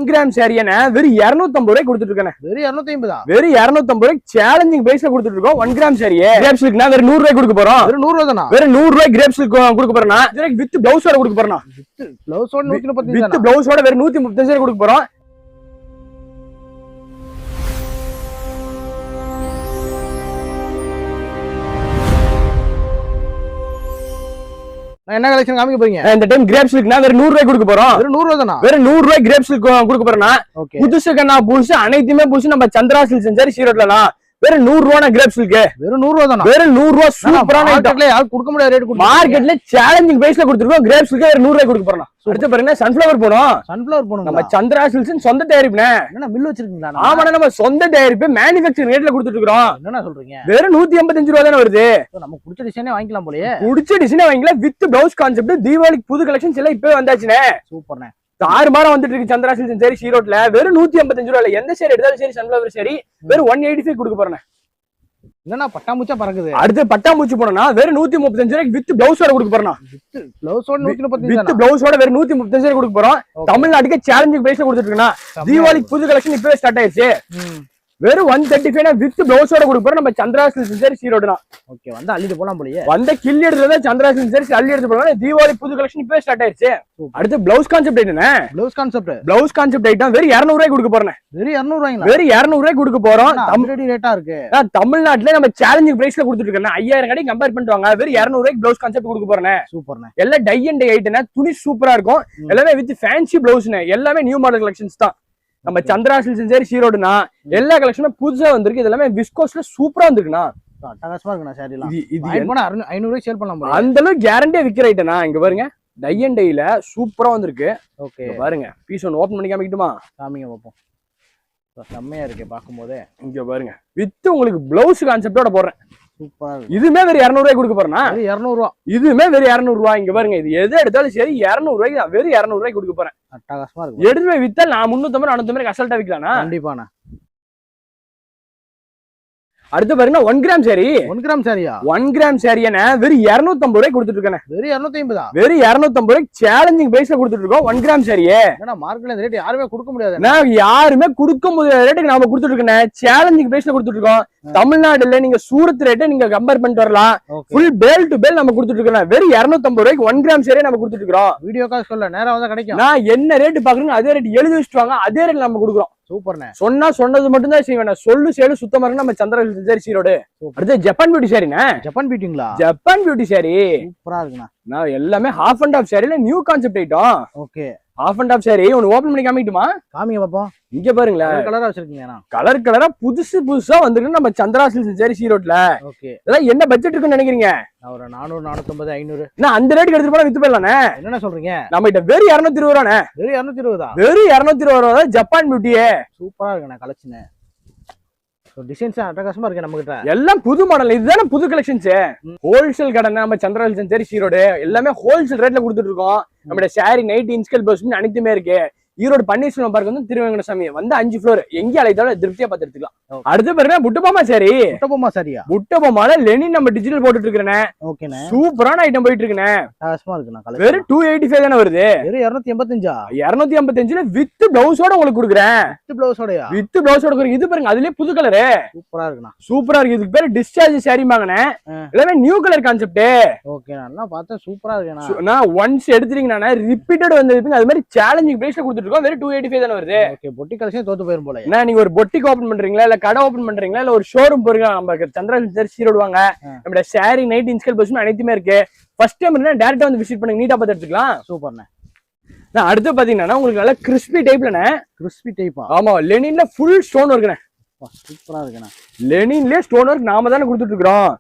Gram சாரியான வெறும் 250 ரூபாய் கொடுத்துட்டு இருக்கேன். வெறும் 250 வெறும் 250 ரூபாய் சேலஞ்சிங் பிரைஸ்ல கொடுத்துட்டு இருக்கோம். 1 கிராம் சாரியே கிரேப் சில்க்னா வெறும் 100 ரூபாய் கொடுக்க போறோம். வெறும் 100 ரூபாய் தானா? வெறும் 100 ரூபாய் கிரேப் சில்க் கொடுக்க போறோம்னா வித் பிளவுஸோட கொடுக்க போறோம். வித் பிளவுஸோட 135 வித் பிளவுஸோட வெறும் 135 ரூபாய் கொடுக்க போறோம். என்ன கலெக்ஷன் காமிக்க போறீங்க? இந்த டைம் கிரேப் சில்க்னா வெறும் 100 ரூபாய் கொடுக்க போறோம். வெறும் 100 ரூபாய் தானா? வெறும் 100 ரூபாய் கிரேப் சில்க் கொடுக்க போறோம்னா புதுசு கண்ணா புதுசு அனைத்துமே புதுசு நம்ம சந்திரா சில்க் செஞ்சாரி ஈரோட்லனா வெறும் 100 ரூபாய் கிரேப் சில்க். வெறும் 100 ரூபாய் தானா? வெறும் 100 ரூபாய் சூப்பரான மார்க்கெட்ல யாரும் கொடுக்க முடியாத ரேட் கொடுத்து மார்க்கெட்ல சேலஞ்சிங் பிரைஸ்ல கொடுத்துருக்கோம். கிரேப் சில்க் வெறும் 100 ரூபாய் கொடுக்க போறோம். அடுத்து பாருங்க சன்ஃபிளவர் போறோம். சன்ஃபிளவர் போறோம். நம்ம சந்திரா சில்க்ஸ் சொந்த தயாரிப்புனே. என்ன மில் வச்சிருக்கீங்களா? ஆமாண்ணா நம்ம சொந்த தயாரிப்பு மேனுஃபேக்சரிங் ரேட்ல கொடுத்துட்டு இருக்கோம். என்ன சொல்றீங்க? வெறும் 185 ரூபாய் தானே வருது. நமக்கு பிடிச்ச டிசைனே வாங்கிக்கலாம் போலயே. பிடிச்ச டிசைனே வாங்கிக்கலாம் வித் பிளவுஸ் கான்செப்ட். தீபாவளிக்கு புது கலெக்ஷன்ஸ் எல்லாம் இப்பவே வந்தாச்சுனே. சூப்பர்ண்ணே. 6 மாரம் வந்துட்டு இருக்கு சந்திரா சில்க்ஸ் சரி ஈரோட்ல. வெறும் 185 ரூபாய். எந்த சேரி எடுத்தாலும் சரி சன்ஃபிளவர் சரி வெறும் 185 கொடுக்க போறேன். என்னன்னா பட்டாம்பூச்சா பறக்குது. அடுத்து பட்டாம்பூச்சி போனா வெறும் 135 ரூபாய்க்கு வித் பிளவுஸோட கொடுக்க போறோம். வித் பிளவுஸோட 135 வித் பிளவுஸோட வெறும் 135 ரூபாய் கொடுக்க போறோம். தமிழ்நாட்டுக்கு சேலஞ்சிங் பிரைஸ்ல கொடுத்துட்டு இருக்கோம். தீபாவளிக்கு புது கலெக்ஷன் இப்பவே ஸ்டார்ட் ஆயிருச்சு. வெறும் 135 வித் பிளவுஸோட கொடுக்க போறோம். நம்ம சந்திரா சில்க்ஸ் சரி ஈரோடு தான். ஓகே வந்து அள்ளிட்டு போலாம் போலயே. வந்த கில்லி எடுத்துறத சந்திரா சில்க்ஸ் சரி அள்ளி எடுத்து போலாம். தீபாவளி புது கலெக்ஷன் இப்பவே ஸ்டார்ட் ஆயிருச்சு. அடுத்து பிளவுஸ் கான்செப்ட் என்ன? Blouse concept. Blouse concept item வெறும் 200 ரூபாய் கொடுக்க போறேன். வெறும் 200 ரூபாய்ங்களா? வெறும் 200 ரூபாய் கொடுக்க போறோம். தமிழ்நாடு ரேட்டா இருக்கு. தமிழ்நாட்டுல நம்ம சேலஞ்சிங் பிரைஸ்ல கொடுத்துட்டு இருக்கோம். 5000 கடைக்கு கம்பேர் பண்ணிட்டு வாங்க. வெறும் 200 ரூபாய்க்கு பிளவுஸ் கான்செப்ட் கொடுக்க போறேன். சூப்பர்ண்ணே. எல்லாம் டை அண்ட் டை ஐட்டம். துணி சூப்பரா இருக்கும். எல்லாமே வித் ஃபேன்சி பிளவுஸ்னே. எல்லாமே நியூ மாடல் கலெக்ஷன்ஸ் தான். நம்ம சந்திரா சில்க்ஸ் சரி ஈரோடுனா எல்லா கலெக்ஷனும் புதுசா வந்திருக்கு. இது எல்லாமே விஸ்கோஸ்ல சூப்பரா வந்திருக்குண்ணா. அட்டகாசமா இருக்குண்ணா சாரிலாம். இது 500 ரூபாய் சேல் பண்ணலாம். அந்த அளவுக்கு கேரண்டியா விக்கிற ஐட்டம்னா. இங்க பாருங்க டை அண்ட் டைல சூப்பரா வந்திருக்கு. ஓகே பாருங்க பீஸ் ஒன்னு ஓபன் பண்ணி காமிக்கட்டுமா? காமிங்க பாப்போம். செம்மையா இருக்கு பாக்கும்போதே. இங்க பாருங்க வித் உங்களுக்கு பிளவுஸ் கான்செப்டோட போடுறேன். சூப்பரா இருக்கு. இதுமே வெறும் 200 ரூபாய் கொடுக்க போறேன்னா. 200 ரூபாய். இதுமே வெறும் 200 ரூபாய். இங்க பாருங்க இது எது எடுத்தாலும் சரி 200 ரூபாய்க்கு தான். வெறும் 200 ரூபாய்க்கு கொடுக்க போறேன். அட்டகாசமா இருக்கு. எடுத்து போய் வித்தா நான் 350 400 அசல்ட்டா விக்கலாம்னா. கண்டிப்பாண்ணா. அடுத்து பாருங்க 1 கிராம் சாரி. 1 கிராம் சாரியா? 1 கிராம் சாரியான வெறும் 250 ரூபாய் கொடுத்துட்டு இருக்கேன். வெறும் 250. வெறும் 250 ரூபாய் சேலஞ்சிங் பிரைஸ்ல கொடுத்துட்டு இருக்கோம். 1 கிராம் சாரியே. ஏன்னா மார்க்கெட்ல இந்த ரேட் யாருமே கொடுக்க முடியாது. நான் யாருமே கொடுக்க முடியாத ரேட்டுக்கு நாம கொடுத்துட்டு இருக்கேன். சேலஞ்சிங் பிரைஸ்ல கொடுத்துட்டு இருக்கோம். தமிழ்நாடுல நீங்க சூரத் ரேட்டை நீங்க கம்பேர் பண்ணிட்டு வரலாம். ஃபுல் பேல் டு பேல் நம்ம கொடுத்துட்டு இருக்கோம். வெறும் 250 ரூபாய்க்கு 1 கிராம் சாரியே நம்ம கொடுத்துட்டு இருக்கோம். வீடியோ கால் சொல்ல நேரா வந்தா கிடைக்கும். நான் என்ன ரேட் பாக்குறேன் அதே ரேட் எழுதி வச்சுட்டு வாங்க. அதே ரேட் நம்ம கொடுக்குறோம். சூப்பர்ண்ணே. சொன்னா சொன்னது மட்டும் தான் செய்வேன். சொல்லு சேலு சுத்தமா இருக்கு. நம்ம சந்திரா சில்க்ஸ் ஈரோடு. அடுத்து ஜப்பான் பியூட்டி சாரிண்ணே. ஜப்பான் பியூட்டிங்களா? ஜப்பான் பியூட்டி சாரி சூப்பரா இருக்குண்ணா. நான் எல்லாமே ஹாஃப் அண்ட் ஆஃப் சாரில new concept item. Okay half and half sari ஒன்னு ஓபன் பண்ணி காமிக்கட்டுமா? காமிங்க பாப்போம். இங்க பாருங்களேன் கலரா வச்சிருக்கீங்க. கலர் கலரா புதுசா வந்திருக்கு நம்ம சந்திரா சில்க்ஸ் சரி ஈரோட்ல. ஓகே இதெல்லாம் என்ன பட்ஜெட் இருக்குன்னு நினைக்கிறீங்க? ஒரு 400 450 500. நான் அந்த ரேட்டுக்கு எடுத்துட்டு போனா வித்து போயிடலானே. என்ன சொல்றீங்க? நம்ம கிட்ட வெறும் 220 ரூபானே. வெறும் 220. வெறும் 220 ரூபா ஜப்பான் பியூட்டியே. சூப்பரா இருக்குண்ணா கலெக்ஷன். டிசைன்ஸ் அட்டகாசமா இருக்கு நம்ம கிட்ட. எல்லாம் புது மாடல். இதுதானே புது கலெக்ஷன்ஸ். ஹோல்சேல் கடை நம்ம சந்திரா சில்க்ஸ் சரி ஈரோடு. எல்லாமே ஹோல்சேல் ரேட்ல கொடுத்துட்டு இருக்கோம். நம்மளோட சாரி நைட் இன்ஸ்கல் பிளவுஸ் அனைத்துமே இருக்கு. ஈரோடு பன்னீர்செல்வம் பார்க் வந்து திருவேங்கடசாமி வந்து 5 ஃப்ளோர் எங்க அழைத்தாலும் திருப்தியா பார்த்து எடுத்துக்கலாம். அடுத்து பாருங்க புட்டபொம்மா சாரி. புட்டபொம்மா சாரியா? புட்டபொம்மால லெனின் நம்ம டிஜிட்டல் போட்டுட்டு இருக்கிறேன். ஓகேண்ணே. சூப்பரான ஐட்டம் போயிட்டு இருக்குண்ணே. அட்டகாசமா இருக்குண்ணா. வெறும் 285 தானே வருது. வெறும் 285. 285ல வித் பிளவுஸோட உங்களுக்கு கொடுக்குறேன். வித் பிளவுஸோடயா? வித் பிளவுஸோட கொடுக்குறேன். இது பாருங்க அதுலயே புது கலரு. சூப்பரா இருக்குண்ணா. சூப்பரா இருக்கு. இதுக்கு பேரு டிஸ்சார்ஜ் சாரி வாங்கினேன். எல்லாமே நியூ கலர் கான்செப்ட். ஓகே நல்லா பார்த்தா சூப்பரா இருக்குண்ணா. நான் ஒன்ஸ் எடுத்துட்டீங்கன்னா ரிப்பீட்டட் வந்து அது மாதிரி சேலஞ்சிங் பிரைஸ்ல கொடுத்துட்டு இருக்கோம். வெறும் 285 தானே வருது. ஓகே பொட்டி கலெக்ஷன் தோத்து போயிரும் போல. என்ன நீங்க ஒரு பொட்டிக் ஓபன் பண்றீங்களா இல்ல கடை ஓபன் பண்றீங்களா இல்ல ஒரு ஷோரூம் போறீங்களா? நம்ம சந்திரா சில்க்ஸ் ஈரோடு வாங்க. நம்ம சாரி நைட் இன்ஸ்கல் பிளவுஸ் அனைத்துமே இருக்கு. ஃபர்ஸ்ட் டைம் இருந்தா டைரக்டா வந்து விசிட் பண்ணுங்க. நீட்டா பார்த்து எடுத்துக்கலாம். சூப்பர்ண்ணே. நான் அடுத்து பாத்தீங்கன்னா உங்களுக்கு நல்ல கிறிஸ்பி டைப்லண்ணே. கிறிஸ்பி டைப்பா? ஆமா லெனின்ல ஃபுல் ஸ்டோன் ஒர்க்ண்ணே. சூப்பரா இருக்குண்ணா. லெனின்லயே ஸ்டோன் ஒர்க் நாம தானே கொடுத்துட்டு இருக்கோம்.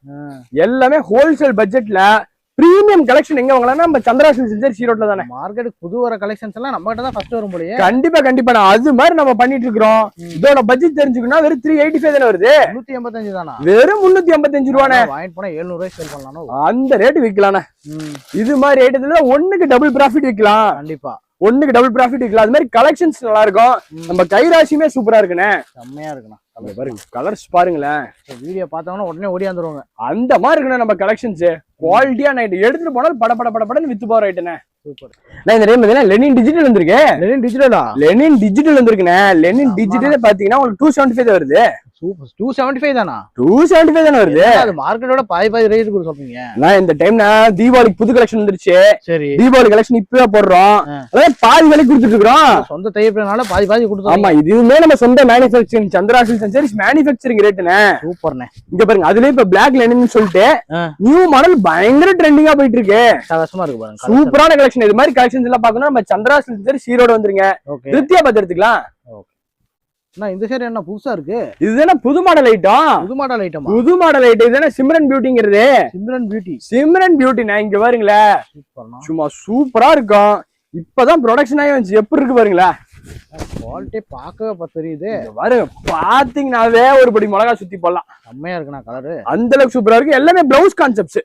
எல்லாமே ஹோல்சேல் பட்ஜெட்ல பிரீமியம் கலெக்ஷன் எங்க வாங்கலாம்? நம்ம சந்திரா சில்க்ஸ் ஈரோட்ல தானே. மார்க்கெட் புது வர கலெக்ஷன்ஸ் எல்லாம் நம்ம கிட்ட தான் ஃபர்ஸ்ட் வரும் போலயே. கண்டிப்பா அது மாதிரி நம்ம பண்ணிட்டு இருக்கோம். இதோட பட்ஜெட் தெரிஞ்சுக்கணும். வெறும் 385 தானே வருது. 385 தானா? வெறும் 385 ரூபானே. வாங்கிட்டு போனா 700 ரூபாய் சேல் பண்ணலாம். அந்த ரேட் விக்கலாம்ண்ணே. இது மாதிரி ஐட்டத்துல ஒண்ணுக்கு டபுள் ப்ராஃபிட் விக்கலாம். கண்டிப்பா ஒண்ணுக்கு டபுள் ப்ராஃபிட் இருக்கலாம். அது மாதிரி கலெக்ஷன்ஸ் நல்லா இருக்கும். நம்ம கைராசியுமே சூப்பரா இருக்குண்ணே. செம்மையா இருக்குண்ணா. பாருங்க கலர்ஸ் பாருங்களேன். வீடியோ பார்த்தோம்னா உடனே ஓடியாந்துருவாங்க. அந்த மாதிரி இருக்குண்ணே நம்ம கலெக்ஷன்ஸ். குவாலிட்டியா நைட் எடுத்துட்டு போனாலும் படன்னு வித்து போற ஐட்டனே. சூப்பர். நான் இந்த டைம் பாத்தீங்கன்னா லெனின் டிஜிட்டல் வந்திருக்கு. லெனின் டிஜிட்டலா? லெனின் டிஜிட்டல் வந்திருக்குண்ணே. லெனின் டிஜிட்டல் பாத்தீங்கன்னா உங்களுக்கு 275 வருது. சூப்பர். 275 தானா? 275 தானே வருது. அது மார்க்கெட்டோட பாதி ரேட் கூட சொல்றீங்க. நான் இந்த டைம்ல தீபாவளிக்கு புது கலெக்ஷன் வந்துருச்சு. சரி. தீபாவளி கலெக்ஷன் இப்பவே போடுறோம். அதாவது பாதி விலைக்கு கொடுத்துட்டு இருக்கோம். சொந்த தையப்னால பாதி கொடுத்தோம். ஆமா இதுவுமே நம்ம சொந்த manufacturing Chandra silks and saris manufacturing ரேட்னே. சூப்பர்ண்ணே. இங்க பாருங்க அதுலயே இப்ப பிளாக் லெனின் சொல்லிட்டு நியூ மாடல் பயங்கர ட்ரெண்டிங்கா போயிட்டு இருக்கு. சகசமா இருக்கு பாருங்க. சூப்பரான கலெக்ஷன். இது மாதிரி கலெக்ஷன்ஸ் எல்லாம் பார்க்கணும் நம்ம சந்திரா சில்க்ஸ் சாரீஸ் ஈரோடு வந்துருங்க. திருப்தியா பார்த்து எடுத்துக்கலாம். இந்த சேரி என்ன புதுசா இருக்கு? இதுதானே புது மாடல் ஐட்டம். புது மாடல் ஐட்டம். புது மாடல் ஐட்டம். இதுதானே சிம்ரன் பியூட்டிங்கிறது. சிம்ரன் பியூட்டி. நான் இங்க பாருங்களே சும்மா சூப்பரா இருக்கும். இப்பதான் ப்ரொடக்ஷன் ஆகி வந்துச்சு. எப்படி இருக்கு பாருங்களா. குவாலிட்டி பார்க்கவே தெரியுது. பாருங்க பாத்தீங்கன்னாவே ஒரு படி மிளகா சுத்தி போடலாம். செம்மையா இருக்குண்ணா கலரு. அந்த அளவுக்கு சூப்பரா இருக்கு. எல்லாமே பிளவுஸ் கான்செப்ட்ஸ்.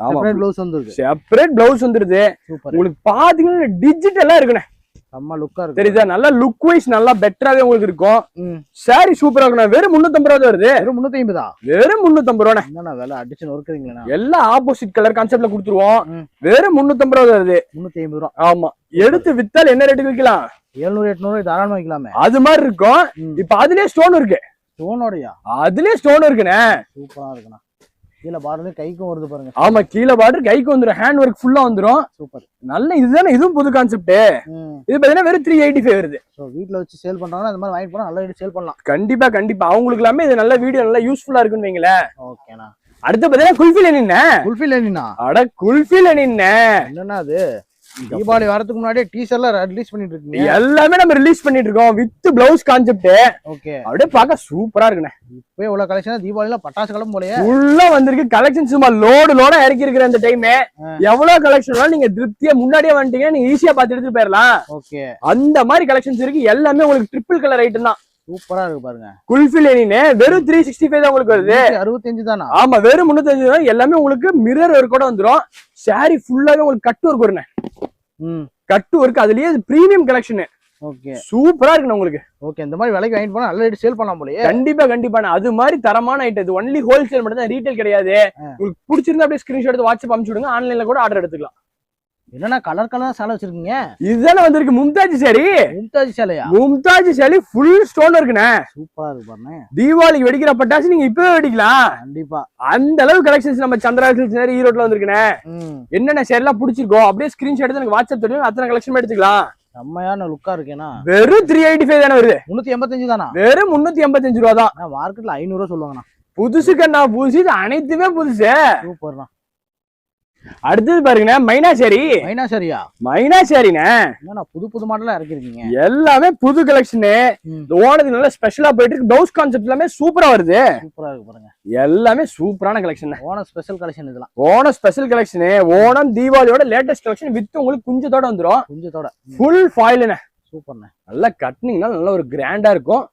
செப்பரேட் பிளவுஸ் வந்துருக்கு. செப்பரேட் பிளவுஸ் வந்துருது. உங்களுக்கு பாத்தீங்கன்னா டிஜிட்டலா இருக்குண்ணே. செம்ம லுக்கா இருக்கு. தெரியுதா? நல்லா லுக் வைஸ் நல்லா பெட்டராவே உங்களுக்கு இருக்கும். சாரி சூப்பரா இருக்கும். வெறும் 350 ரூபா வருது. வெறும் 350. வெறும் 350 ரூபா. என்னன்னா விலை அடிச்சு நொறுக்குறீங்களா? எல்லாம் ஆப்போசிட் கலர் கான்செப்ட்ல கொடுத்துருவோம். வெறும் 350 ரூபா வருது. 350 ரூபா. ஆமா எடுத்து வித்தால் என்ன ரேட்டுக்கு விற்கலாம்? 700 800 தாராளமா விற்கலாமே. அது மாதிரி இருக்கும். இப்ப அதுலயே ஸ்டோன் இருக்கு. ஸ்டோனோடயா? அதுலயே ஸ்டோன் இருக்குண்ணே. சூப்பரா இருக்குண்ணா. கீழே பார்டர் கைக்கும் வருது பாருங்க. ஆமா கீழே பார்டர் கைக்கு வந்துரும். ஹேண்ட் ஒர்க் ஃபுல்லா வந்துரும். சூப்பர். நல்ல இதுதானே. இதுவும் புது கான்செப்ட். இது பாத்தீங்கன்னா வெறும் 385 வருது. சோ வீட்ல வச்சு சேல் பண்றாங்க. அந்த மாதிரி வாங்கிட்டு போனா நல்ல ரேட் சேல் பண்ணலாம். கண்டிப்பா கண்டிப்பா. அவங்களுக்கு எல்லாமே இது நல்ல வீடியோ நல்லா யூஸ்ஃபுல்லா இருக்குன்னு வைங்களே. ஓகேண்ணா. அடுத்து பாத்தீங்கன்னா குல்ஃபி லெனின். குல்ஃபி லெனினா? அட குல்ஃபி லெனின் என்னன்னா அது தீபாவளி வரதுக்கு முன்னாடியே டீசர்லாம் ரிலீஸ் பண்ணிட்டு இருக்கீங்க. எல்லாமே நம்ம ரிலீஸ் பண்ணிட்டு இருக்கோம் வித் பிளவுஸ் கான்செப்ட். ஓகே. அப்படியே பார்க்க சூப்பரா இருக்குண்ணே. இப்போ இவ்வளவு கலெக்ஷன் தீபாவளில பட்டாசு கிளம்பு போலயே ஃபுல்லா வந்திருக்கு. கலெக்ஷன் சும்மா லோடா இறக்கி இருக்கிற இந்த டைம். எவ்வளவு கலெக்ஷன் நீங்க திருப்தியா முன்னாடியே வந்துட்டீங்க. நீங்க ஈஸியா பார்த்து எடுத்துட்டு போயிடலாம். ஓகே. அந்த மாதிரி கலெக்ஷன்ஸ் இருக்கு. எல்லாமே உங்களுக்கு ட்ரிபிள் கலர் ஐட்டம் தான். சூப்பரா இருக்கு பாருங்க. குல்ஃபி லெனின் வெறும் 365 தான் உங்களுக்கு வருது. 65 தானா? ஆமா வெறும் 365 தான். எல்லாமே உங்களுக்கு மிரர் ஒர்க் கூட வந்துரும். சாரி ஃபுல்லாவே உங்களுக்கு கட் ஒர்க் வருண்ணே. கட்டு ஒர்க். அதுலயே பிரீமியம் கலெக்ஷன். ஓகே. சூப்பரா இருக்கு உங்களுக்கு. ஓகே. இந்த மாதிரி விலைக்கு வாங்கிட்டு போனா நல்ல ரேட் சேல் பண்ணலாம் போலயே. கண்டிப்பா கண்டிப்பா. அது மாதிரி தரமான ஐட்டம். இது ஒன்லி ஹோல்சேல் மட்டும் தான். ரீட்டைல் கிடையாது. உங்களுக்கு பிடிச்சிருந்தா அப்படியே ஸ்கிரீன்ஷாட் எடுத்து வாட்ஸ்அப் அனுப்பிச்சு விடுங்க. ஆன்லைன்ல கூட ஆர்டர் எடுத்துக்கலாம். என்னன்னா கலர் சேலை வச்சிருக்கீங்க? இதுதானே வந்திருக்கு மும்தாஜ் சாரி. மும்தாஜ் சேலையா? மும்தாஜ் சாரி ஃபுல் ஸ்டோன் இருக்குண்ணே. சூப்பரா இருக்கு பாருங்க. தீபாவளிக்கு வெடிக்கிற பட்டாசு நீங்க இப்பவே வெடிக்கலாம். கண்டிப்பா. அந்த அளவு கலெக்ஷன்ஸ் நம்ம சந்திரா சில்க்ஸ் சாரி ஈரோட்ல வந்திருக்குண்ணே. என்னென்ன சேரி எல்லாம் பிடிச்சிருக்கோம் அப்படியே ஸ்கிரீன்ஷாட் எடுத்து எனக்கு வாட்ஸ்அப் தெரியும். அத்தனை கலெக்ஷன் எடுத்துக்கலாம். செம்மையான லுக்கா இருக்கேனா. வெறும் 385 தானே வருது. 385 தானா? வெறும் 385 ரூபா தான். மார்க்கெட்ல 500 ரூபா சொல்லுவாங்கண்ணா. புதுசு கண்ணா புதுசு. இது அனைத்துமே புதுசு. சூப்பர்ண்ணா. அடுத்தது பாருங்கண்ணா மைனா சாரி. மைனா சாரியா? மைனா சாரிண்ணே. என்னன்னா புது மாடலா இறக்கிருக்கீங்க. எல்லாமே புது கலெக்ஷன். ஓனத்துக்கு நல்லா ஸ்பெஷலா போயிட்டு இருக்கு. பிளவுஸ் கான்செப்ட் எல்லாமே சூப்பரா வருது. சூப்பரா இருக்கு பாருங்க. எல்லாமே சூப்பரான கலெக்ஷன். ஓணம் ஸ்பெஷல் கலெக்ஷன் இதெல்லாம். Onam special collection. ஓணம் தீபாவளியோட லேட்டஸ்ட் கலெக்ஷன் வித் உங்களுக்கு குஞ்சத்தோட வந்துரும். குஞ்சத்தோட ஃபுல் ஃபாயில்ண்ணே. சூப்பர்ண்ணே. நல்லா கட்டினீங்கன்னா நல்ல ஒரு கிராண்டா இருக்கும்.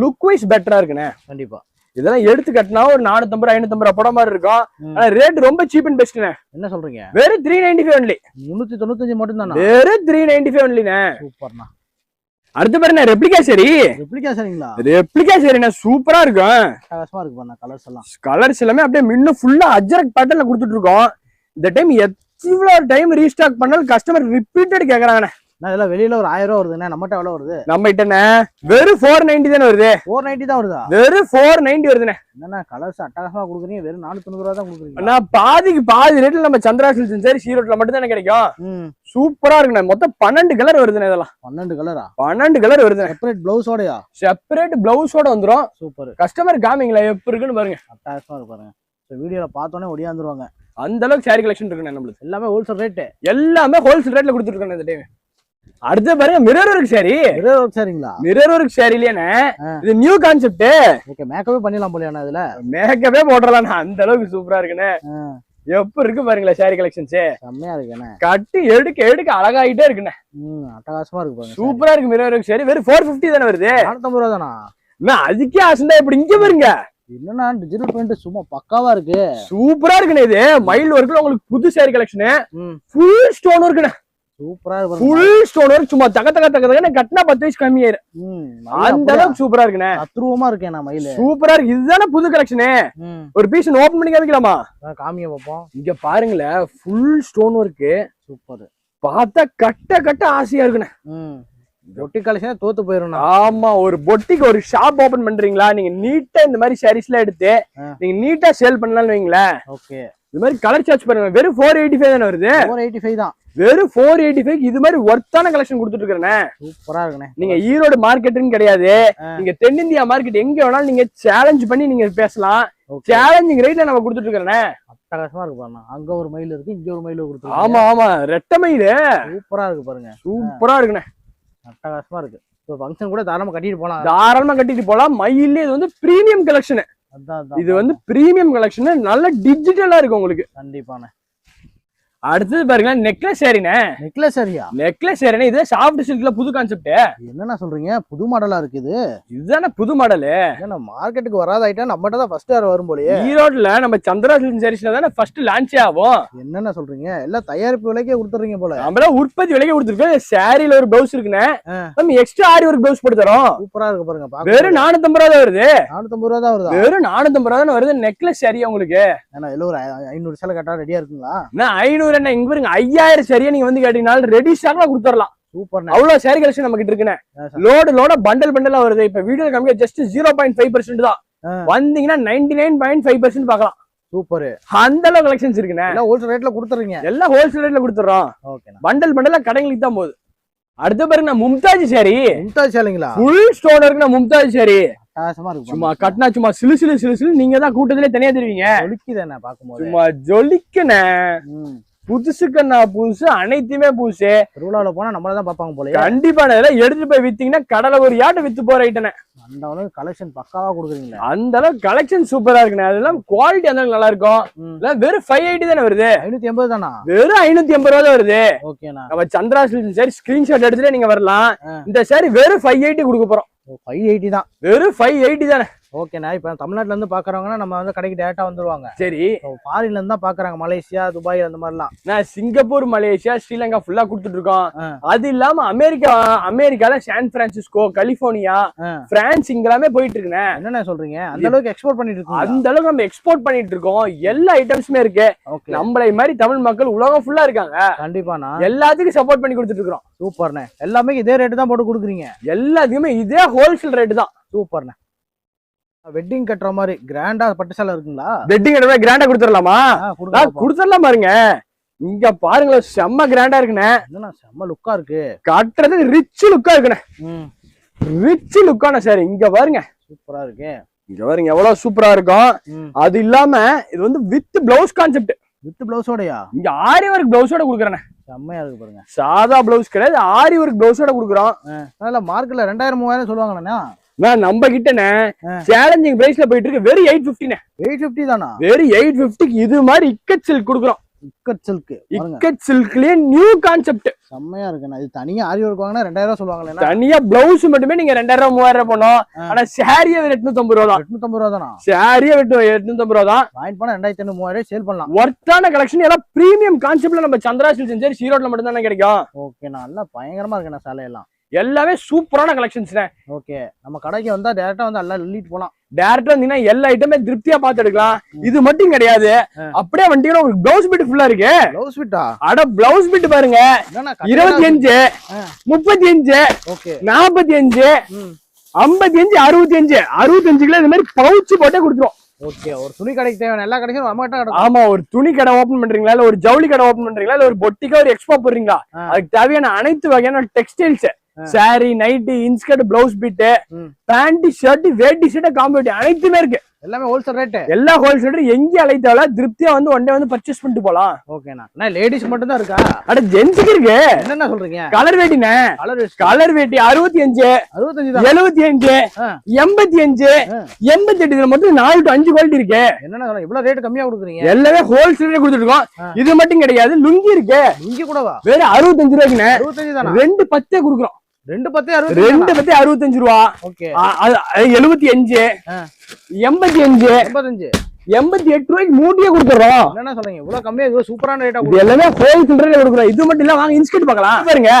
லுக் வைஸ் பெட்டரா இருக்குண்ணே. கண்டிப்பா. இதெல்லாம் எடுத்து கட்டினா ஒரு 450 550 ரூபா படம் மாதிரி இருக்கும். ஆனா ரேட் ரொம்ப சீப் அண்ட் பெஸ்ட்ண்ணே. என்ன சொல்றீங்க? வெறும் 395 ஒன்லி. 395 மட்டும் தானா? வெறும் 395 ஒன்லிண்ணே. சூப்பர்ண்ணா. அடுத்து பாருங்க ரெப்ளிகா சாரி. ரெப்ளிகா சாரிங்களா? ரெப்ளிகா சாரிண்ணே சூப்பரா இருக்கும். பிரகாசமா இருக்கு பாருங்க. கலர்ஸ் எல்லாம். கலர்ஸ் எல்லாமே அப்படியே மின்னும் ஃபுல்லா அஜ்ரக் பேட்டர்ன்ல கொடுத்துட்டு இருக்கோம். இந்த டைம் எவ்வளவு டைம் ரீஸ்டாக் பண்ணாலும் கஸ்டமர் ரிப்பீட்டட் கேக்குறாங்கண்ணே. இதெல்லாம் வெளியில ஒரு 1000 ரூபா வருதுண்ணே. நம்மகிட்ட எவ்வளவு வருது? நம்ம கிட்டண்ணே வெறும் 490 தானே வருது. 490 தான் வருதா? வெறும் 490 வருதுண்ணே. என்னன்னா கலர்ஸ் அட்டகாசமா கொடுக்குறீங்க. வெறும் 490 ரூபா தான் கொடுக்குறீங்க. நான் பாதிக்கு பாதி ரேட்ல நம்ம சந்திரா சில்க்ஸ் சாரி ஈரோட்ல மட்டும் தான் கிடைக்கும். சூப்பரா இருக்குண்ணே. மொத்தம் 12 கலர் வருதுண்ணே. இதெல்லாம் 12 கலரா? 12 கலர் வருது. செப்பரேட் பிளவுஸோடயா? செப்பரேட் பிளவுஸோட வந்துரும். சூப்பர். கஸ்டமர் காமிங்களா எப்படி இருக்குன்னு பாருங்க. அட்டகாசமா இருக்கு பாருங்க. வீடியோல பார்த்தோன்னே ஒடியாந்துருவாங்க. அந்த அளவுக்கு சாரி கலெக்ஷன் இருக்குண்ணே நம்மளுக்கு. எல்லாமே ஹோல்சேல் ரேட். எல்லாமே ஹோல்சேல் ரேட்ல கொடுத்துட்டு இருக்கோம் இந்த டைம். அடுத்து பாருங்க mirror work sari. Mirror work சாரிங்களா? மிரர் ஒர்க் சாரிலயே இது நியூ கான்செப்ட். ஓகே. மேக்கப்பே பண்ணிடலாம் போலயா இதுல? மேக்கப்பே போடலாம். அந்த அளவுக்கு சூப்பரா இருக்குண்ணே. எப்படி இருக்கு பாருங்களேன் சாரி கலெக்ஷன்ஸ். செம்மையா இருக்குண்ணே. கட்டி எடுக்க அழகாயிட்டே இருக்குண்ணே. அட்டகாசமா இருக்கு பாருங்க. சூப்பரா இருக்கு மிரர் ஒர்க் சாரி. வெறும் 450 தானே வருது. 450 ரூபா தானா? நான் அதுக்கே ஆசைண்டா. இப்படி இங்க பாருங்க. என்னன்னா டிஜிட்டல் பிரிண்ட் சும்மா பக்காவா இருக்கு. சூப்பரா இருக்குண்ணே. இது மயில் ஒர்க்ல உங்களுக்கு புது சாரி கலெக்ஷன். ஃபுல் ஸ்டோன் ஒர்க்குண்ணே. சூப்பரா இருக்கு ஃபுல் ஸ்டோன் ஒர்க், சும்மா தக தக தக தகன்னு கட்டினா 10 வயசு கம்மியாயிரும். அந்த அளவுக்கு சூப்பரா இருக்குண்ணே. அத்ரூவமா இருக்கேன் நான் மயில. சூப்பரா இருக்கு. இதுதானே புது கலெக்ஷனு. ஒரு பீஸ் ஓபன் பண்ணி காமிக்கலாமா? காமிய பார்ப்போம். இங்க பாருங்களேன், ஃபுல் ஸ்டோன் ஒர்க். சூப்பர். பார்த்தா கட்ட கட்ட ஆசையா இருக்குண்ணே. பொட்டி கலெக்ஷன் தோத்து போயிரும். ஆமா, ஒரு பொட்டிக்கு ஒரு ஷாப் ஓபன் பண்றீங்களா, நீங்க நீட்டா இந்த மாதிரி சாரீஸ் எல்லாம் எடுத்து நீங்க நீட்டா சேல் பண்ணலாம்னு வைங்களேன். ஓகே, இது மாதிரி கலர் சார்ஜ் பாருங்க, வெறும் 485 தானே வருது. 485 தான். வெறும் 485 இது மாதிரி ஒர்த்தான கலெக்ஷன் கொடுத்துட்டு இருக்கேனே. சூப்பரா இருக்குண்ணே. நீங்க ஈரோடு மார்க்கெட்னு கிடையாது, நீங்க தென்னிந்தியா மார்க்கெட் எங்க வேணாலும் நீங்க சேலஞ்ச் பண்ணி நீங்க பேசலாம். சேலஞ்சிங் ரேட்ல நம்ம கொடுத்துட்டு இருக்கேனே. அட்டகாசமா இருக்கு பாருங்க. அங்க ஒரு மயில் இருக்கு, இங்க ஒரு மயில் கொடுத்துருக்காங்க. ஆமா ஆமா, ரெட்டை மயில் சூப்பரா இருக்கு பாருங்க. சூப்பரா இருக்குண்ணே. அட்டகாசமா இருக்கு. இப்போ ஃபங்க்ஷன் கூட தாராளமா கட்டிட்டு போலாம். தாராளமா கட்டிட்டு போலாம். மயிலே இது வந்து பிரீமியம் கலெக்ஷன். இது வந்து பிரீமியம் கலெக்ஷன், நல்ல டிஜிட்டலா இருக்கு உங்களுக்கு. கண்டிப்பாண்ணே. அடுத்தது பாருங்க, நெக்லஸ் சாரிண்ணே. நெக்லஸ் சாரியா? நெக்லஸ் சாரிண்ணே. இது சாஃப்ட் சில்க்ல புது கான்செப்ட். என்னன்னா சொல்றீங்க, புது மாடலா இருக்குது. இதுதானே புது மாடலு. ஏன்னா மார்க்கெட்டுக்கு வராத ஐட்டம் நம்மகிட்ட தான் ஃபர்ஸ்ட் யார் வரும் போலயே. ஈரோட்ல நம்ம சந்திரா சில்க் சாரீஸ்ல தானே ஃபர்ஸ்ட் லான்ச் ஆகும். என்னன்னா சொல்றீங்க, எல்லாம் தயாரிப்பு விலைக்கே கொடுத்துறீங்க போல. நம்மள உற்பத்தி விலைக்கே கொடுத்துருக்கோம். சாரியில ஒரு பிளவுஸ் இருக்குண்ணே, நம்ம எக்ஸ்ட்ரா ஆரி ஒரு பிளவுஸ் போட்டு தரோம். சூப்பரா இருக்கு பாருங்க. வெறும் 450 ரூபா தான் வருது. 450 ரூபா தான் வருது. வெறும் 450 ரூபா தான் வருது நெக்லஸ் சாரி உங்களுக்கு. ஏன்னா எல்லாம் ஒரு 500 சேலை கட்டா ரெடியா இருக்குங்களா? 500 என்ன, இங்க பாருங்க 5000 சரியா நீங்க வந்து கேட்டீங்கனாலும் ரெடி ஸ்டாக்ல கொடுத்துடலாம். சூப்பர். அவ்வளவு சாரி கலெக்ஷன் நம்ம கிட்ட இருக்குண்ணே. லோட பண்டல் பண்டலா வருது. இப்ப வீடியோ கம்மியா ஜஸ்ட் 0.5% தான். வந்தீங்கன்னா 99.5% பார்க்கலாம். சூப்பர். அந்த அளவு கலெக்ஷன்ஸ் இருக்குண்ணே. எல்லாம் ஹோல்சேல் ரேட்ல கொடுத்துறீங்க? எல்லாம் ஹோல்சேல் ரேட்ல கொடுத்துறோம். பண்டல் பண்டலா கடைங்களுக்கு தான் போகுது. அடுத்த பாருங்க, மும்தாஜ் சாரி. மும்தாஜ் சாரிங்களா? ஃபுல் ஸ்டோன் இருக்குண்ணா மும்தாஜ் சாரி. அட்டகாசமா இருக்கு. சும்மா கட்டினா சும்மா சிலு சிலு சிலு சிலு நீங்க தான் கூட்டத்திலே தனியா தெரிவிங்க. ஜொலிக்குதானே பாக்கும்போது. சும்மா ஜொலிக்குண்ணே. புதுசுக்கண்ணா புதுசு, அனைத்துமே புதுசு. திருவிழாவில் போனா நம்மள தான் பார்ப்பாங்க போல. கண்டிப்பா எடுத்துட்டு போய் வித்தீங்கன்னா கடலை ஒரு யாட்டை வித்து போற ஐட்டனே. அந்த அளவுக்கு கலெக்ஷன் பக்காவா கொடுக்குறீங்களா? அந்த அளவுக்கு கலெக்ஷன் சூப்பரா இருக்குண்ணே. அதெல்லாம் குவாலிட்டி அந்த அளவுக்கு நல்லா இருக்கும். வெறும் 580 தானே வருது. 580 தானா? வெறும் 580 ரூபா தான் வருது. ஓகேண்ணா. நம்ம சந்திரா சில்க் சாரி ஸ்கிரீன்ஷாட் எடுத்துட்டு நீங்க வரலாம். இந்த சாரி வெறும் 580 கொடுக்க போறோம். 580 தான். வெறும் 580 தானே. ஓகேண்ணா. இப்ப தமிழ்நாட்டுல இருந்து பாக்குறவங்கன்னா நம்ம வந்து கடைக்கு டேரக்டா வந்துருவாங்க. சரி. ஃபாரின்ல இருந்து தான் பாக்குறாங்க, மலேசியா, துபாய் அந்த மாதிரிலாம். நான் சிங்கப்பூர், மலேசியா, ஸ்ரீலங்கா ஃபுல்லா கொடுத்துட்டு இருக்கோம். அது இல்லாம அமெரிக்கால சான் பிரான்சிஸ்கோ, கலிபோர்னியா, பிரான்ஸ் இங்கெல்லாமே போயிட்டு இருக்குண்ணே. என்னென்ன சொல்றீங்க? அந்த அளவுக்கு எக்ஸ்போர்ட் பண்ணிட்டு இருக்கோம். அந்த அளவுக்கு நம்ம எக்ஸ்போர்ட் பண்ணிட்டு இருக்கோம். எல்லா ஐட்டம்ஸுமே இருக்கு. நம்மளை மாதிரி தமிழ் மக்கள் உலகம் ஃபுல்லா இருக்காங்க. கண்டிப்பாண்ணா. எல்லாத்துக்கும் சப்போர்ட் பண்ணி கொடுத்துட்டு இருக்கோம். சூப்பர்ண்ணே. எல்லாமே இதே ரேட்டு தான் போட்டு கொடுக்குறீங்க. எல்லாத்துக்குமே இதே ஹோல்சேல் ரேட்டு தான். சூப்பர்ண்ணே. வெட்டிங் கட்டுற மாதிரி கிராண்டா பட்டு சேலை இருக்குங்களா? வெட்டிங் கட்டுற மாதிரி கிராண்டா கொடுத்துடலாமா? கொடுத்துடலாம் பாருங்க. இங்க பாருங்களேன், செம்ம கிராண்டா இருக்குண்ணே. செம்ம லுக்கா இருக்கு. கட்டுறது ரிச் லுக்கா இருக்குண்ணே. ரிச் லுக்கான சாரி. இங்க பாருங்க, சூப்பரா இருக்கு. இங்க பாருங்க எவ்வளவு சூப்பரா இருக்கும். அது இல்லாம இது வந்து வித் பிளவுஸ் கான்செப்ட். வித் பிளவுஸோடயா? இங்க ஆரி ஒர்க் பிளவுஸோட குடுக்குறேன். செம்மையா இருக்கு பாருங்க. சாதா பிளவுஸ் கிடையாது, ஆரி ஒர்க் பிளவுஸோட குடுக்குறோம். அதனால மார்க்கெட்ல 2000 3000 சொல்லுவாங்கண்ணா. நம்ம கிட்டனே சேலஞ்சிங் பிரைஸ்ல போயிட்டு இருக்கு. வெறும் 850. 850 தானா? வெறும் 850க்கு இது மாதிரி இக்கட் சில்க் குடுக்குறோம். இக்கட் சில்க். இக்கட் சில்க்லயே நியூ கான்செப்ட். செம்மையா இருக்குண்ணா. இது தனியா ஆரி ஒர்க் வாங்கினா 2000 சொல்லுவாங்களே. தனியா பிளவுஸ் மட்டுமே நீங்க 2000 3000 போனோம். ஆனா சாரியே 850 ரூபா தான். 850 ரூபா தானா? சாரியே 850 ரூபா தான். வாங்கி போனா 2500 3000 சேல் பண்ணலாம். ஒர்த்தான கலெக்ஷன் எல்லாம் பிரீமியம் கான்செப்ட்ல நம்ம சந்திரா சில்க் செஞ்சு ஈரோட்ல மட்டும் தானே கிடைக்கும். ஓகே, நல்லா பயங்கரமா இருக்குண்ணா சாலையெல்லாம். எல்லாமே சூப்பரான கலெக்ஷன்ஸ். ஓகே, நம்ம கடைக்கு வந்தா டைரக்டா வந்து எல்லாம் எழுதிட்டு போலாம். டைரக்டா வந்தீங்கன்னா எல்லா ஐட்டமே திருப்தியா பாத்து எடுக்கலாம். இது மட்டும் கிடையாது, அப்படியே வந்தீங்கன்னா உங்களுக்கு பிளவுஸ் பிட் ஃபுல்லா இருக்கு. பிளவுஸ் பிட்டா? அட பிளவுஸ் பிட் பாருங்க. 25 35 45 55 65 65 இந்த மாதிரி பவுச் போட்டே கொடுத்துருவோம். ஓகே, ஒரு துணி கடைக்கு தேவையான எல்லா கடைக்கும் நம்ம கிட்ட கிடைக்கும். ஆமா, ஒரு துணி கடை ஓபன் பண்றீங்களா, இல்ல ஒரு ஜவுளி கடை ஓபன் பண்றீங்களா, இல்ல ஒரு பொட்டிக்கா ஒரு எக்ஸ்போ போடுறீங்களா, அதுக்கு தேவையான அனைத்து வகையான textiles, sari, nighty, inskirt, blouse bit, pant, shirt, வேட்டி, ஷர்ட், காம்போ அனைத்துமே இருக்கு. எல்லாமே ஹோல்சேல் ரேட். எல்லா ஹோல்சேல் ரேட். எங்க அழைத்தால திருப்தியா வந்து ஒன் டே வந்து பர்ச்சேஸ் பண்ணிட்டு போலாம். ஓகேண்ணா. லேடிஸ் மட்டும் தான் இருக்கா? அட ஜென்ஸுக்கு இருக்கு. என்னென்ன சொல்றீங்க? கலர் வேட்டினே. கலர் வேட்டி 65 75 85 88 இதுல மட்டும் 4 to 5 குவாலிட்டி இருக்கு. என்னென்ன இவ்வளவு ரேட் கம்மியா கொடுக்குறீங்க? எல்லாமே ஹோல்சேல் ரேட் கொடுத்துட்டு இருக்கோம். இது மட்டும் கிடையாது, லுங்கி இருக்கு. லுங்கி கூடவா? வேற 65 ரூபாய்க்குண்ணே. 65 தானா? 2 10 கொடுக்குறோம். 2 10 65 ரூபா. ஓகே, 75 85 85 ரூபாய்க்கு மூட்டையே கொடுத்துறோம். என்ன சொல்றீங்க இவ்வளவு கம்மியா இவ்வளவு சூப்பரான ரேட்டா இது எல்லாமே ஹோல்சேல் ரேட்ல கொடுக்குறோம். இது மட்டும் இல்ல, வாங்க இன்ஸ்கர்ட் பார்க்கலாம் பாருங்க.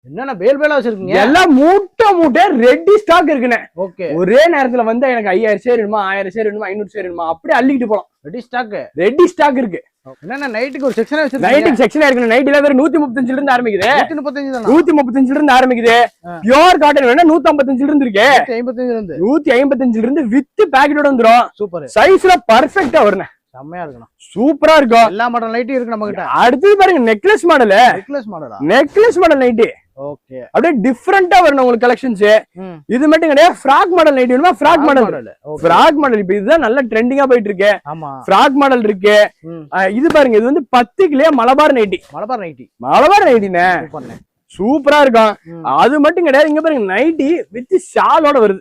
என்னன்னா பேலா வச்சிருக்கீங்க? எல்லாம் மூட்டை ரெடி ஸ்டாக் இருக்குண்ணே. ஓகே, ஒரே நேரத்துல வந்து எனக்கு 5000 ஷேர் வேணுமா, 1000 ஷேர் வேணுமா, 500 ஷேர் வேணுமா, அப்படியே அள்ளிக்கிட்டு போலாம். ரெடி ஸ்டாக் இருக்கு. என்னன்னா நைட்டுக்கு ஒரு செக்ஷன் வச்சிருக்கீங்க? நைட்டுக்கு செக்ஷன் இருக்கு. நைட் எல்லாம் 135 இருந்து ஆரம்பிக்குது. 135 தானா? 135 இருந்து ஆரம்பிக்குது. பியூர் காட்டன் வேணா 155 இருந்து இருக்கு. 155 இருந்து வித் பாக்கெட்டோட வந்துரும். சூப்பர். சைஸ்ல பெர்ஃபெக்ட்டா வரும்ண்ணே. செம்மையா இருக்கணும். சூப்பரா இருக்கும். எல்லா மாடல் நைட்டி இருக்கு நம்ம கிட்ட. அடுத்து பாருங்க necklace model. Necklace model nightie. Okay, அப்படியே டிஃபரெண்டா வரணும் உங்களுக்கு கலெக்ஷன்ஸ். இது மட்டும் கிடையாது, ஃப்ராக் மாடல் நைட்டி வேணுமா, ஃப்ராக் மாடல். ஃப்ராக் மாடல் இப்ப இதுதான் நல்ல ட்ரெண்டிங்கா போயிட்டு இருக்கு. ஆமா, ஃப்ராக் மாடல் இருக்கு. இது பாருங்க, இது வந்து 10 கிலோ மலபார் நைட்டி. மலபார் நைட்டினே சூப்பரா இருக்கும். அது மட்டும் கிடையாது, இங்க பாருங்க நைட்டி வித் ஷாலோட வருது.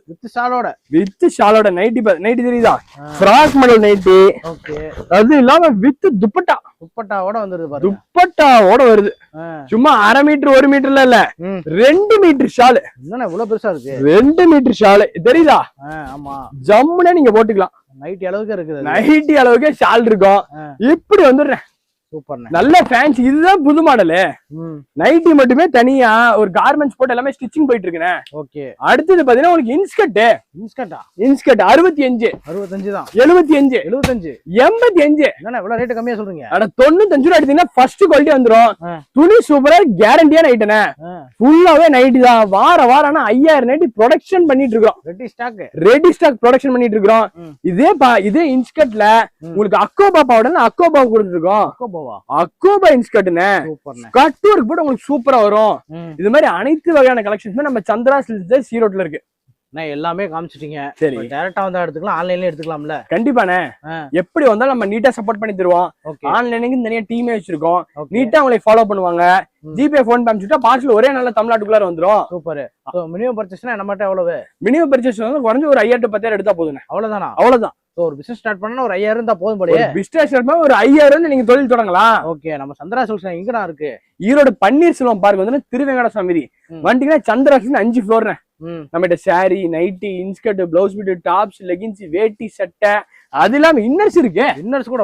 வித் ஷாலோட நைட்டி தெரியுதா? Frock model nightie. ஓகே, அது இல்லாம வித் துப்பட்டாவோட வந்துருது பாருங்க. துப்பட்டாவோட வருது. சும்மா 1/2 மீட்டர் 1 மீட்டர்ல இல்ல, 2 மீட்டர் ஷால். என்னன்னா இவ்வளவு பெருசா இருக்கு? 2 மீட்டர் ஷால் தெரியுதா? ஆமா, ஜம்முனே நீங்க போட்டுக்கலாம். நைட்டி அளவுக்கு இருக்குது. நைட்டி அளவுக்கு ஷால் இருக்கும். இப்படி வந்துடுறேன். சூப்பர், நல்ல ஃபேன்சி. இதுதான் புது மாடலு. நைட்டி மட்டுமே தனியா ஒரு கார்மெண்ட்ஸ் போட்டு எல்லாமே ஸ்டிச்சிங் போயிட்டு இருக்குனே. ஓகே, அடுத்து பாத்தீங்கன்னா உங்களுக்கு இன்ஸ்கர்ட் 65 தான். 75 85. என்னன்னா இவ்வளவு ரேட் கம்மியா சொல்றீங்க? அட 95 ரூபாய் எடுத்தீங்கன்னா ஃபர்ஸ்ட் குவாலிட்டி வந்துரும். துணி சூப்பரா கேரண்டியா நைட்டனே. ஃபுல்லாவே நைட்டி தான். வாரம் 5000 நைட்டி ப்ரொடக்ஷன் பண்ணிட்டு இருக்கோம். ரெடி ஸ்டாக் ப்ரொடக்ஷன் பண்ணிட்டு இருக்கோம். இதே இன்ஸ்கர்ட்ல உங்களுக்கு அக்கோபா பவுடர் அக்கோபா கொடுத்துட்டு இருக்கோம். அக்கோபா இன்ஸ்கர்ட்னே கட் ஒர்க் போட்டு உங்களுக்கு சூப்பரா வரும். இது மாதிரி அனைத்து வகையான கலெக்ஷன்ஸ் நம்ம சந்திரா சில்க்ஸ் ஈரோட்ல இருக்கு. நான் எல்லாமே காமிச்சிட்டீங்க. சரி, டைரக்டா வந்தா எடுத்துக்கலாம், ஆன்லைன்ல எடுத்துக்கலாம்ல? கண்டிப்பானே. எப்படி வந்தாலும் நம்ம நீட்டா சப்போர்ட் பண்ணி தருவோம். ஆன்லைனுக்கு தனியா டீமே வச்சிருக்கோம். நீட்டா உங்களை ஃபாலோ பண்ணுவாங்க. ஜிபே போன் பே அனுப்பிச்சுட்டா பார்சல் ஒரே நாள்ல தமிழ்நாட்டுக்குள்ள வந்துரும். சூப்பர். மினிமம் பர்ச்சேஸ்னா நம்மட்ட எவ்வளவு? மினிமம் பர்ச்சேஸ் வந்து குறைஞ்ச ஒரு 5000 to 10000 எடுத்தா போதுங்க. அவ்வளவுதான். ஒரு பிசினஸ் ஸ்டார்ட் பண்ணா ஒரு 5000 இருந்தா போதும் போலயே. பிசினஸ் ஸ்டார்ட் பண்ணா ஒரு 5000 நீங்க தொழில் தொடங்கலாம். ஓகே, நம்ம சந்திரா சில்க்ஸ் எங்கடா இருக்கு? ஈரோடு பன்னீர்செல்வம் பார்க் வந்து திருவேங்கட சமிதி வந்துட்டீங்கன்னா சந்திரா சில்க்ஸ் 5 ஃப்ளோர். நம்மகிட்ட sari, nighty, inskirt, blouse bit, tops, leggings, வேட்டி, சட்டை, அது இல்லாம இன்னர்ஸ் இருக்கு. இன்னர்ஸ் கூட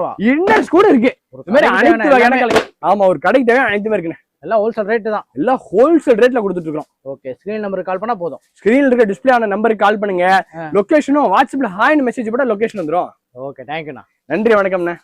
இருக்கு. இந்த மாதிரி அனைத்து வகையான கலெக்ஷன். ஆமா, ஒரு கடைக்கு தேவை அனைத்துமே இருக்குண்ணே. எல்லாம் ஹோல்சேல் ரேட் தான். எல்லாம் ஹோல்சேல் ரேட்ல கொடுத்துட்டு இருக்கோம். ஓகே, ஸ்கிரீன் நம்பருக்கு கால் பண்ணா போதும். ஸ்கிரீன்ல இருக்க டிஸ்ப்ளே ஆன நம்பருக்கு கால் பண்ணுங்க. லொகேஷனும் வாட்ஸ்அப்ல ஹாய்னு மெசேஜ் போட்டா லொகேஷன் வந்துரும். ஓகே, தேங்க்யூண்ணா. நன்றி, வணக்கம்ண்ணா.